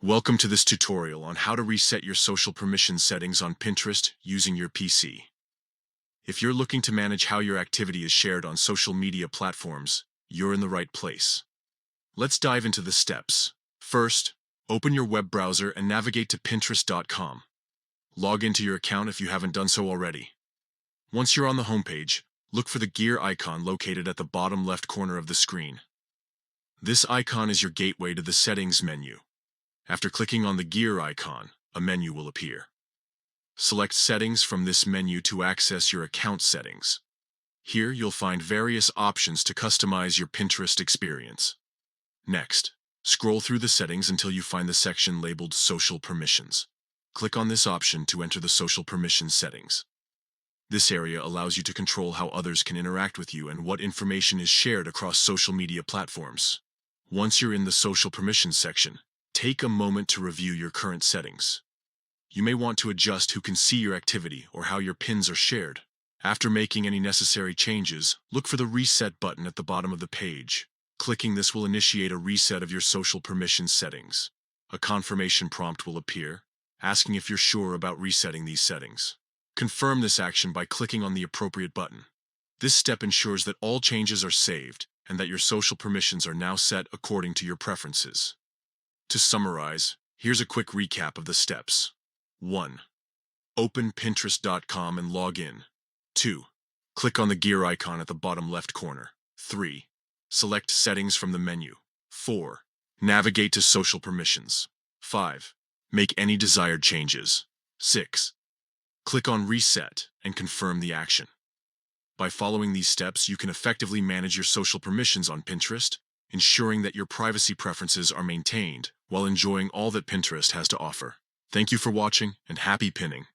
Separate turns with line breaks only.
Welcome to this tutorial on how to reset your social permission settings on Pinterest using your PC. If you're looking to manage how your activity is shared on social media platforms, you're in the right place. Let's dive into the steps. First, open your web browser and navigate to Pinterest.com. Log into your account if you haven't done so already. Once you're on the homepage, look for the gear icon located at the bottom left corner of the screen. This icon is your gateway to the settings menu. After clicking on the gear icon, a menu will appear. Select Settings from this menu to access your account settings. Here you'll find various options to customize your Pinterest experience. Next, scroll through the settings until you find the section labeled Social Permissions. Click on this option to enter the social permission settings. This area allows you to control how others can interact with you and what information is shared across social media platforms. Once you're in the social permissions section, take a moment to review your current settings. You may want to adjust who can see your activity or how your pins are shared. After making any necessary changes, look for the Reset button at the bottom of the page. Clicking this will initiate a reset of your social permission settings. A confirmation prompt will appear, asking if you're sure about resetting these settings. Confirm this action by clicking on the appropriate button. This step ensures that all changes are saved and that your social permissions are now set according to your preferences. To summarize, here's a quick recap of the steps. 1. Open Pinterest.com and log in. 2. Click on the gear icon at the bottom left corner. 3. Select Settings from the menu. 4. Navigate to Social Permissions. 5. Make any desired changes. 6. Click on Reset and confirm the action. By following these steps, you can effectively manage your social permissions on Pinterest, ensuring that your privacy preferences are maintained while enjoying all that Pinterest has to offer. Thank you for watching and happy pinning.